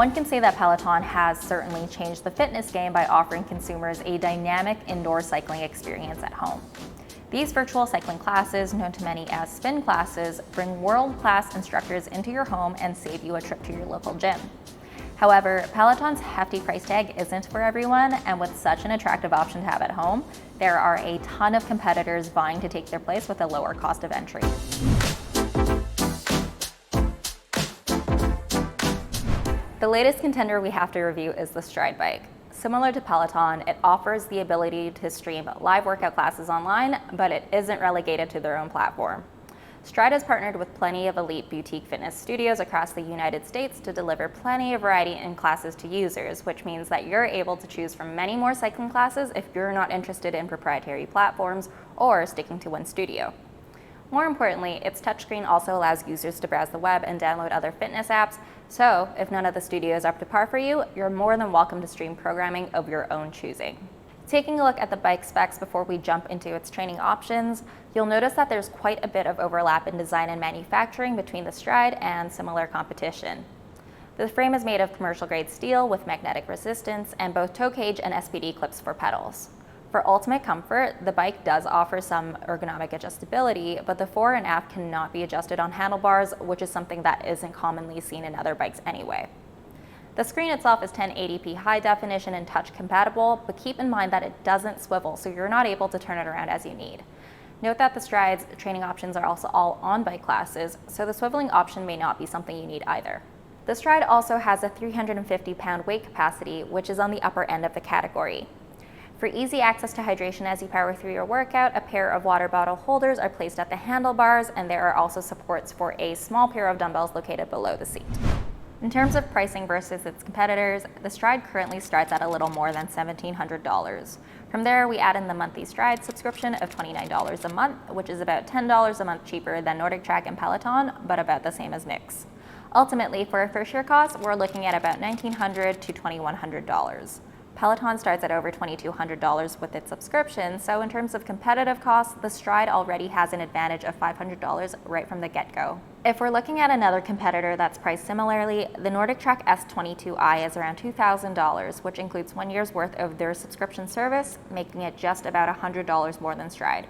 One can say that Peloton has certainly changed the fitness game by offering consumers a dynamic indoor cycling experience at home. These virtual cycling classes, known to many as spin classes, bring world-class instructors into your home and save you a trip to your local gym. However, Peloton's hefty price tag isn't for everyone, and with such an attractive option to have at home, there are a ton of competitors vying to take their place with a lower cost of entry. The latest contender we have to review is the Stryde Bike. Similar to Peloton, it offers the ability to stream live workout classes online, but it isn't relegated to their own platform. Stryde has partnered with plenty of elite boutique fitness studios across the United States to deliver plenty of variety in classes to users, which means that you're able to choose from many more cycling classes if you're not interested in proprietary platforms or sticking to one studio. More importantly, its touchscreen also allows users to browse the web and download other fitness apps, so if none of the studios are up to par for you, you're more than welcome to stream programming of your own choosing. Taking a look at the bike specs before we jump into its training options, you'll notice that there's quite a bit of overlap in design and manufacturing between the Stryde and similar competition. The frame is made of commercial-grade steel with magnetic resistance and both toe cage and SPD clips for pedals. For ultimate comfort, the bike does offer some ergonomic adjustability, but the fore and aft cannot be adjusted on handlebars, which is something that isn't commonly seen in other bikes anyway. The screen itself is 1080p high definition and touch compatible, but keep in mind that it doesn't swivel, so you're not able to turn it around as you need. Note that the Stryde's training options are also all on-bike classes, so the swiveling option may not be something you need either. The Stryde also has a 350-pound weight capacity, which is on the upper end of the category. For easy access to hydration as you power through your workout, a pair of water bottle holders are placed at the handlebars, and there are also supports for a small pair of dumbbells located below the seat. In terms of pricing versus its competitors, the Stryde currently starts at a little more than $1,700. From there, we add in the monthly Stryde subscription of $29 a month, which is about $10 a month cheaper than NordicTrack and Peloton, but about the same as MYX. Ultimately, for a first-year cost, we're looking at about $1,900 to $2,100. Peloton starts at over $2,200 with its subscription, so in terms of competitive costs, the Stryde already has an advantage of $500 right from the get-go. If we're looking at another competitor that's priced similarly, the NordicTrack S22i is around $2,000, which includes 1 year's worth of their subscription service, making it just about $100 more than Stryde.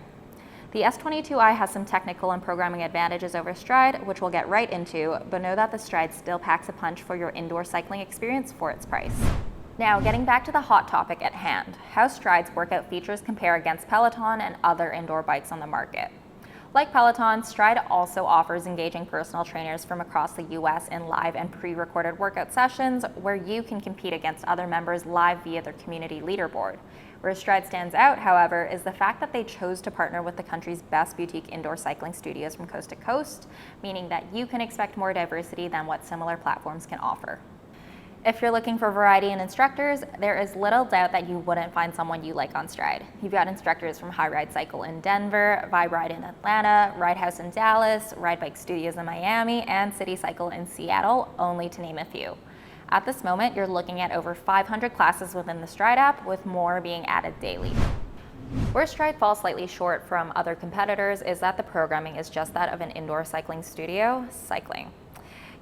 The S22i has some technical and programming advantages over Stryde, which we'll get right into, but know that the Stryde still packs a punch for your indoor cycling experience for its price. Now, getting back to the hot topic at hand, how Stryde's workout features compare against Peloton and other indoor bikes on the market. Like Peloton, Stryde also offers engaging personal trainers from across the US in live and pre-recorded workout sessions where you can compete against other members live via their community leaderboard. Where Stryde stands out, however, is the fact that they chose to partner with the country's best boutique indoor cycling studios from coast to coast, meaning that you can expect more diversity than what similar platforms can offer. If you're looking for variety in instructors, there is little doubt that you wouldn't find someone you like on Stryde. You've got instructors from High Ride Cycle in Denver, Vibe Ride in Atlanta, Ride House in Dallas, Ride Bike Studios in Miami, and City Cycle in Seattle, only to name a few. At this moment, you're looking at over 500 classes within the Stryde app, with more being added daily. Where Stryde falls slightly short from other competitors is that the programming is just that of an indoor cycling studio, cycling.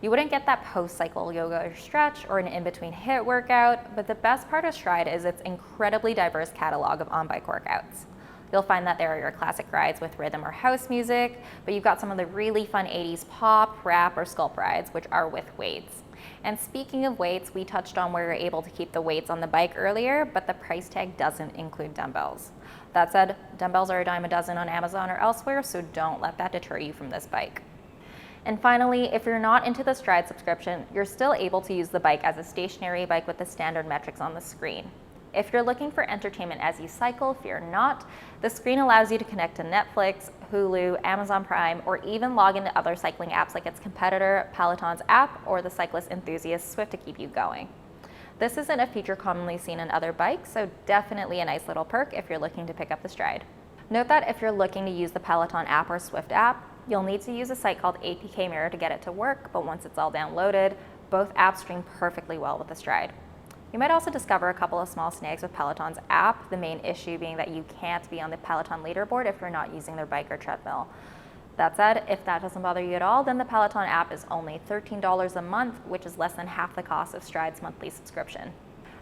You wouldn't get that post-cycle yoga or stretch or an in-between HIIT workout, but the best part of Stryde is its incredibly diverse catalog of on-bike workouts. You'll find that there are your classic rides with rhythm or house music, but you've got some of the really fun 80s pop, rap, or sculpt rides, which are with weights. And speaking of weights, we touched on where you're able to keep the weights on the bike earlier, but the price tag doesn't include dumbbells. That said, dumbbells are a dime a dozen on Amazon or elsewhere, so don't let that deter you from this bike. And finally, if you're not into the Stryde subscription, you're still able to use the bike as a stationary bike with the standard metrics on the screen. If you're looking for entertainment as you cycle, fear not. The screen allows you to connect to Netflix, Hulu, Amazon Prime, or even log into other cycling apps like its competitor, Peloton's app, or the cyclist enthusiast Swift to keep you going. This isn't a feature commonly seen in other bikes, so definitely a nice little perk if you're looking to pick up the Stryde. Note that if you're looking to use the Peloton app or Swift app, you'll need to use a site called APK Mirror to get it to work, but once it's all downloaded, both apps stream perfectly well with the Stryde. You might also discover a couple of small snags with Peloton's app, the main issue being that you can't be on the Peloton leaderboard if you're not using their bike or treadmill. That said, if that doesn't bother you at all, then the Peloton app is only $13 a month, which is less than half the cost of Stryde's monthly subscription.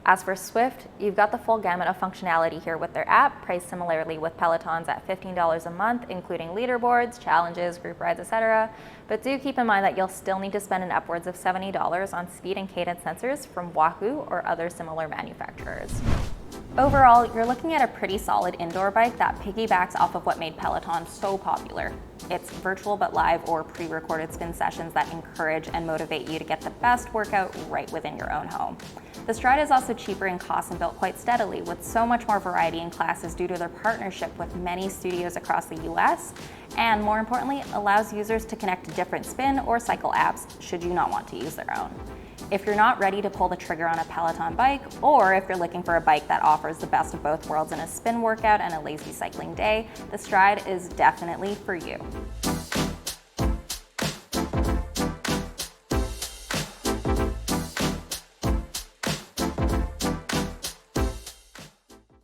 As for Swift, you've got the full gamut of functionality here with their app, priced similarly with Peloton's at $15 a month, including leaderboards, challenges, group rides, etc. But do keep in mind that you'll still need to spend an upwards of $70 on speed and cadence sensors from Wahoo or other similar manufacturers. Overall, you're looking at a pretty solid indoor bike that piggybacks off of what made Peloton so popular. It's virtual but live or pre-recorded spin sessions that encourage and motivate you to get the best workout right within your own home. The Stryde is also cheaper in cost and built quite steadily, with so much more variety in classes due to their partnership with many studios across the US, and more importantly, allows users to connect to different spin or cycle apps should you not want to use their own. If you're not ready to pull the trigger on a Peloton bike, or if you're looking for a bike that offers the best of both worlds in a spin workout and a lazy cycling day, the Stryde is definitely for you.